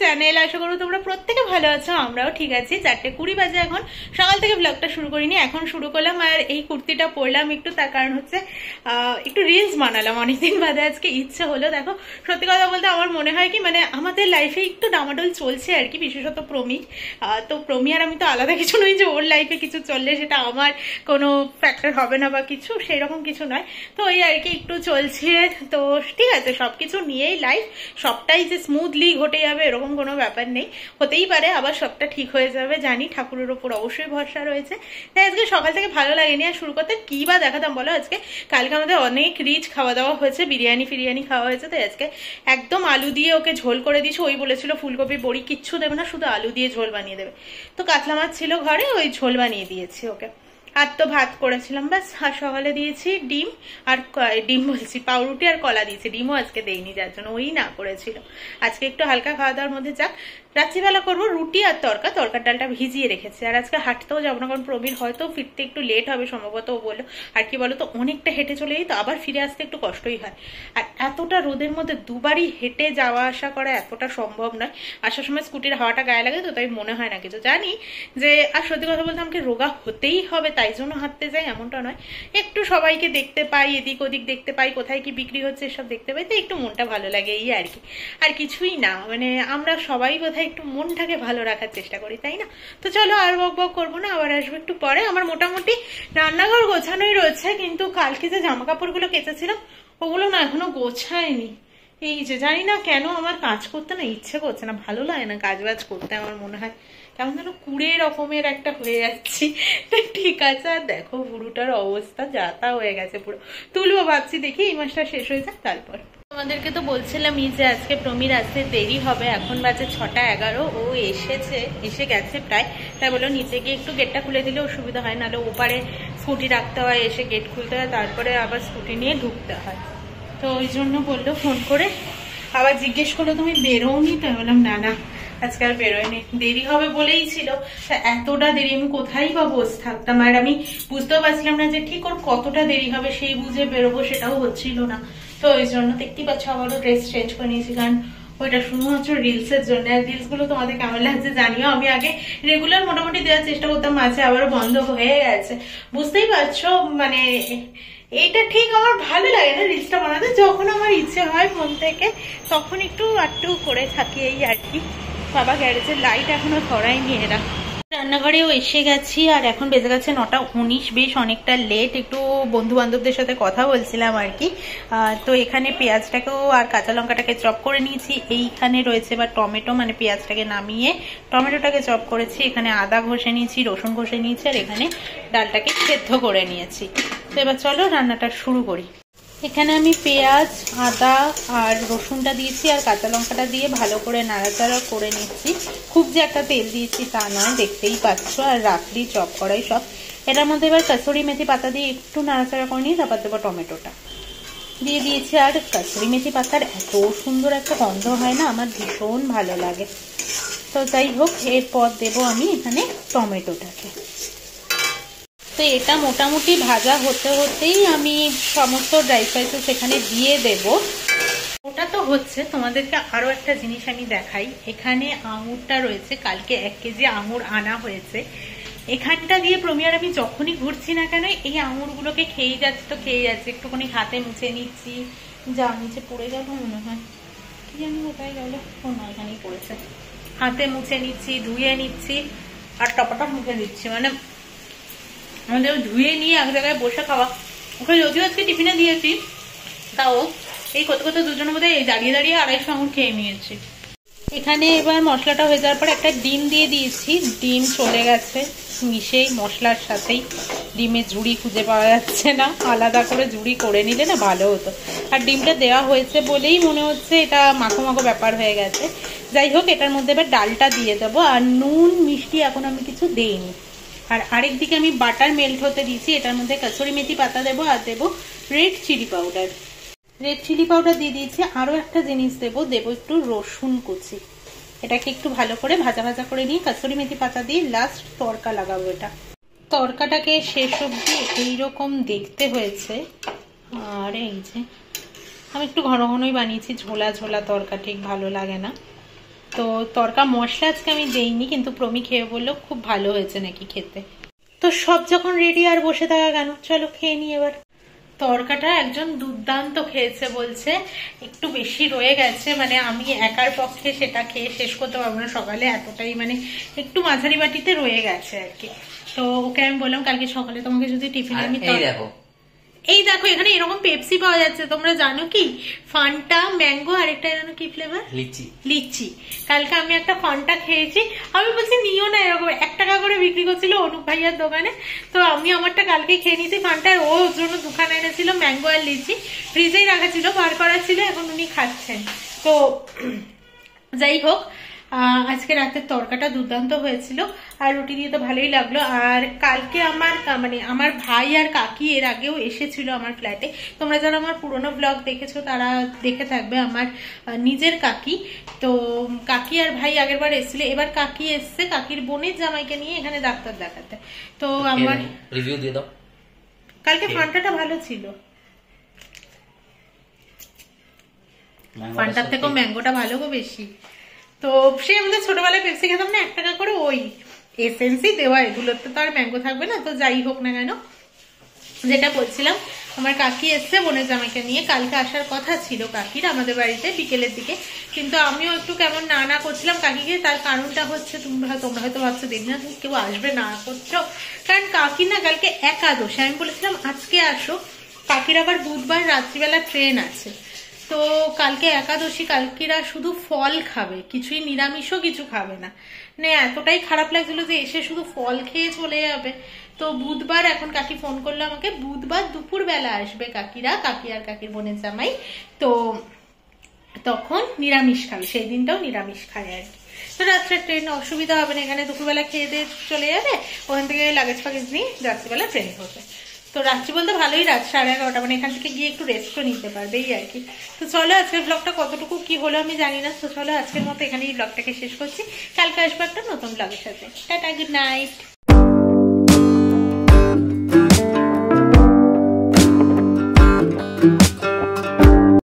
Channel. আশা করি তোমরা প্রত্যেকে ভালো আছো, আমরাও ঠিক আছি। 4:20 বাজে এখন। সকাল থেকে ব্লগটা শুরু করিনি, এখন শুরু করলাম। আর এই কুর্তিটা পরলাম একটু, তার কারণ হচ্ছে একটু রিলস বানালাম অনেকদিন বাদে, আজকে ইচ্ছে হলো। দেখো সত্যি কথা বলতে আমার মনে হয় কি, মানে আমাদের লাইফে একটু ডামাডোল চলছে আর কি, বিশেষত প্রমি। তো প্রমি আর আমি তো আলাদা কিছু নই যে ওর লাইফে কিছু চললে সেটা আমার কোনো ফ্যাক্টর হবে না বা কিছু, সেই রকম কিছু নয়। তো ওই আর কি একটু চলছে। তো ঠিক আছে, সবকিছু নিয়েই লাইফ, সবটাই যে স্মুথলি ঘটে যাবে এরকম কোনো ব্যাপার নেই। হতেই পারে আবার সবটা ঠিক হয়ে যাবে, জানি ঠাকুরের ওপর অবশ্যই ভরসা রয়েছে। তাই আজকে সকাল থেকে ভালো লাগেনি। আর শুরু করতে কি বা দেখাতাম বলো, আজকে কালকে আমাদের অনেক রিচ খাওয়া দাওয়া হয়েছে, বিরিয়ানি খাওয়া হয়েছে। তো আজকে একদম আলু দিয়ে ওকে ঝোল করে দিয়েছি। ওই বলেছিল ফুলকপি বড়ি কিচ্ছু দেবে না, শুধু আলু দিয়ে ঝোল বানিয়ে দেবে। তো কাতলা মাছ ছিল ঘরে, ওই ঝোল বানিয়ে দিয়েছি ওকে। আর তো ভাত করেছিলাম ব্যাস। আর সকালে দিয়েছি ডিম, আর ডিম বলছি পাউরুটি আর কলা দিয়েছি। ডিমও আজকে দেয়নি, যার জন্য ওই না করেছিল। আজকে একটু হালকা খাওয়া দাওয়ার মধ্যে যাক। রাত্রিবেলা করবো রুটি আর তরকার ডালটা ভিজিয়ে রেখেছি। আর আজকে হাঁটতেও যাবো না, কারণ প্রবীর হয়তো ফিরতে একটু লেট হবে সম্ভবত, ও বললো। আর কি বলো তো, অনেকটা হেঁটে চলে যাই তো আবার ফিরে আসতে একটু কষ্টই হয়। আর এতটা রোদের মধ্যে দুবারই হেঁটে যাওয়া আসা করা এতটা সম্ভব নয়। আসার সময় স্কুটির হাওয়াটা গায়ে লাগে তো, তাই মনে হয় না কিছু। জানি যে, আর সত্যি কথা বলতে আমাকে রোগা হতেই হবে তাই জন্য হাঁটতে যাই এমনটা নয়। একটু সবাইকে দেখতে পাই, এদিক ওদিক দেখতে পাই, কোথায় কি বিক্রি হচ্ছে এসব দেখতে পাই, তো একটু মনটা ভালো লাগে এই আর কি। আর কিছুই না, মানে আমরা সবাই বোধহয় একটু মনটাকে ভালো রাখার চেষ্টা করি, তাই না? তো চলো আর বক করবো না, আবার আসবো একটু পরে। আমার মোটামুটি রান্নাঘর গোছানোই রয়েছে, কিন্তু কালকে যে জামা কাপড়গুলো কেচেছিলাম ওগুলো না এখনো গোছায়নি। এই যে জানি না কেন আমার কাজ করতে না ইচ্ছে করছে না, ভালো লাগে না কাজ বাজ করতে। আমার মনে হয় কেমন যেন কুড়ে রকমের একটা হয়ে যাচ্ছি। ঠিক আছে, আর দেখো বুড়োটার অবস্থা যা তা হয়ে গেছে পুরো। তুলবো ভাবছি, দেখি এই মাসটা শেষ হয়ে যাক তারপর। তোমাদেরকে তো বলছিলাম যে আজকে প্রমির আসতে দেরি হবে। এখন বাজে 6:11। ও এসে গেছে প্রায়। তাই বলো নিচে গিয়ে একটু গেটটা খুলে দিলে অসুবিধা হয়, নাহলে ওপারে স্কুটি রাখতে হয়, এসে গেট খুলতে হয়, তারপরে আবার স্কুটি নিয়ে ঢুকতে হয়। তো ওই জন্য বললো ফোন করে, আবার জিজ্ঞেস করলো তুমি বেরোওনি? তো বললাম না আজকে আর বেরোয়নি, দেরি হবে বলেই ছিল। এতটা দেরি আমি কোথায় বা বসে থাকতাম। আর আমি বুঝতেও পারছিলাম না যে ঠিক ওর কতটা দেরি হবে, সেই বুঝে বেরোবো সেটাও হচ্ছিল না। তো ওই জন্য দেখতেই পাচ্ছ আবারও ড্রেস চেঞ্জ করে নিয়েছি, কারণ ওইটা শুধুমাত্র রিলসের জন্য। আর রিলস গুলো তোমাদের কেমন লাগছে জানিও। আমি আগে রেগুলার মোটামুটি দেওয়ার চেষ্টা করতাম, মাঝে আবার বন্ধ হয়ে গেছে। বুঝতেই পারছো, মানে এইটা ঠিক আমার ভালো লাগে না রিলসটা বানাতে। যখন আমার ইচ্ছে হয় মন থেকে তখন একটু আটটু করে থাকি এই আর কি। বাবা গ্যারেজের লাইট এখনো ধরায়নি এরা। রান্নাঘরেও এসে গেছি, আর এখন বেজে গেছে 9:19। বেশ অনেকটা লেট। একটু বন্ধু বান্ধবদের সাথে কথা বলছিলাম আর কি। তো এখানে পেঁয়াজটাকেও আর কাঁচা লঙ্কাটাকে চপ করে নিয়েছি। এইখানে রয়েছে এবার টমেটো, মানে পেঁয়াজটাকে নামিয়ে টমেটোটাকে চপ করেছি। এখানে আদা ঘষে নিয়েছি, রসুন ঘষে নিয়েছি, আর এখানে ডালটাকে সেদ্ধ করে নিয়েছি। তো এবার চলো রান্নাটা শুরু করি। এখানে আমি পেঁয়াজ, আদা আর রসুনটা দিয়েছি, আর কাঁচা লঙ্কাটা দিয়ে ভালো করে নাড়াচাড়া করে নিচ্ছি। খুব যে একটা তেল দিয়েছি তা নয়, দেখতেই পাচ্ছ। আর রাখলি চপ করাই সব। এটার মধ্যে এবার কাসুরি মেথি পাতা দিয়ে একটু নাড়াচাড়া করে নিয়ে তারপর দেবো টমেটোটা দিয়ে দিয়েছি। আর কাসুরি মেথি পাতার এত সুন্দর একটা গন্ধ হয় না, আমার ভীষণ ভালো লাগে। তো যাই হোক, এরপর দেবো আমি এখানে টমেটোটাকে। তো এটা মোটামুটি ভাজা হতে হতেই আমি সমস্ত ড্রাই স্পাইসেস এখানে দিয়ে দেব। ওটা তো হচ্ছে, তোমাদেরকে আরো একটা জিনিস আমি দেখাই। এখানে আঙুরটা রয়েছে, কালকে 1 কেজি আঙুর আনা হয়েছে। এখানটা দিয়ে প্রমিয়ার আমি যখনই ঘুরছি না কেন এই আঙুরগুলোকে খেয়ে যাচ্ছে। একটুখানি হাতে মুছে নিচ্ছি। যা নিচে পড়ে গেল মনে হয়, কি জানি কোথায় গেল। ও না, এখানেই পড়েছে। হাতে মুছে নিচ্ছি, ধুয়ে নিচ্ছি, আর টপাটপ মুখে দিচ্ছি। মানে আমাদের ধুয়ে নিয়ে এক জায়গায় বসে খাওয়া। ওকে যদিও আজকে টিফিনে দিয়েছি, তাও এই কত দুজনের মধ্যে দাঁড়িয়ে 250 আঙুর খেয়ে নিয়েছি। এখানে এবার মশলাটা হয়ে যাওয়ার পর একটা ডিম দিয়ে দিয়েছি। ডিম চলে গেছে মিশেই মশলার সাথেই। ডিমের ঝুড়ি খুঁজে পাওয়া যাচ্ছে না, আলাদা করে ঝুড়ি করে নিলে না ভালো হতো। আর ডিমটা দেওয়া হয়েছে বলেই মনে হচ্ছে এটা মাখো ব্যাপার হয়ে গেছে। যাই হোক, এটার মধ্যে এবার ডালটা দিয়ে দেবো। আর নুন মিষ্টি এখন আমি কিছু দেইনি। আর আরেক দিকে আমি বাটার মেল্ট হতে দিয়েছি। এটার মধ্যে কাসুরি মেথি পাতা দেবো, আর দেবো রেড চিলি পাউডার দিয়ে দিয়েছি। আরো একটা জিনিস দেবো একটু রসুন কুচি। এটাকে একটু ভালো করে ভাজা করে নিয়ে কাসুরি মেথি পাতা দিয়ে লাস্ট তড়কা লাগাবো। এটা তড়কাটাকে শেষ অবধি এইরকম দেখতে হয়েছে। আর এই যে আমি একটু ঘন ঘনই বানিয়েছি, ঝোলা তড়কা ঠিক ভালো লাগে না। তো তরকা মশলা আজকে আমি দেইনি, কিন্তু প্রমি খেয়ে বললো খুব ভালো হয়েছে নাকি খেতে। তো সব যখন রেডি আর বসে থাকা কেন, চলো খেয়ে নি এবার। তরকাটা একজন দুর্দান্ত খেয়েছে, বলছে একটু বেশি রয়ে গেছে, মানে আমি একার পক্ষে সেটা খেয়ে শেষ করতে পারবো না সকালে, এতটাই মানে একটু মাঝারি বাটিতে রয়ে গেছে আর কি। তো ওকে আমি বললাম কালকে সকালে তোমাকে যদি টিফিন আমি, এই দেখো এখানে এরকম পেপসি পাওয়া যাচ্ছে, তোমরা জানো কি? ফান্টা, ম্যাঙ্গো, আরেকটা জানো কি ফ্লেভার? লিচি। লিচি। কালকে আমি একটা ফান্টা খেয়েছি, আমি বলছি নিও না, এরকম 1 টাকা করে বিক্রি করছিল অনুপ ভাইয়ার দোকানে। তো আমি আমারটা কালকে খেয়ে নিয়েছি ফান্টা, ওর জন্য দোকানে এনেছিল ম্যাঙ্গো আর লিচি, ফ্রিজেই রাখা ছিল, বার করা ছিল, এখন উনি খাচ্ছেন। তো যাই হোক, আজকে রাতের তরকাটা দুর্দান্ত হয়েছিল, আর রুটি দিয়ে তো ভালোই লাগলো। আর কালকে আমার মানে আমার ভাই আর কাকি এর আগেও এসেছিল আমার ফ্ল্যাটে, তোমরা যারা আমার পুরোনো ব্লগ দেখেছো তারা দেখে থাকবে, আমার নিজের কাকি। তো কাকি আর ভাই আগের বার এসেছিল, এবার কাকি এসছে কাকির বোনের জামাইকে নিয়ে এখানে ডাক্তার দেখাতে। তো আমার রিভিউ দিয়ে দাও, কালকে ফান্টাটা ভালো ছিল, ফান্টার থেকেও ম্যাঙ্গোটা ভালো গো বেশি। তো সে আমাদের ছোটবেলায় পেপসি খেতাম না 1 টাকা করে, ওই এসেন্সই দেওয়া, এগুলোতে তো আর ম্যাঙ্গো থাকবে না। তো যাই হোক না কেন, যেটা বলছিলাম, আমার কাকি এসছে বোনের জামাইকে নিয়ে, কালকে আসার কথা ছিল কাকির আমাদের বাড়িতে বিকেলের দিকে, কিন্তু আমিও একটু কেমন না করছিলাম কাকিকে। তার কারণটা হচ্ছে, তোমরা হয়তো ভাবছো দেখি না কেউ আসবে না করছো, কারণ কাকি না কালকে একাদশী, আমি বলেছিলাম আজকে আসো, কাকির আবার বুধবার রাত্রিবেলা ট্রেন আছে। তো কালকে একাদশী, কালকিরা শুধু ফল খাবে, কিছুই নিরামিষও কিছু খাবে না, মানে এতটাই খারাপ লাগছিল যে এসে শুধু ফল খেয়ে চলে যাবে। তো বুধবার, এখন কাকি ফোন করলো আমাকে, বুধবার দুপুর বেলা আসবে কাকিরা, কাকি আর কাকির বোনের জামাই, তো তখন নিরামিষ খাবে, সেই দিনটাও নিরামিষ খায় আর কি। তো রাত্রে ট্রেন অসুবিধা হবে না, এখানে দুপুরবেলা খেয়ে দিয়ে চলে যাবে, ওখান থেকে লাগেজ ফাগেজ নিয়ে রাত্রিবেলা ট্রেন ধরবে। তো রাত্রি বলতে ভালোই রাত 11:30, মানে এখান থেকে গিয়ে একটু রেস্টও নিতে পারবে এই আর কি। তো চলো আজকের ব্লগটা কতটুকু কি হলো আমি জানি না, তো চলো আজকের মতো এখানে এই ব্লগটাকে শেষ করছি, কালকে আসবো একটা নতুন ব্লগের সাথে। Tata, good night.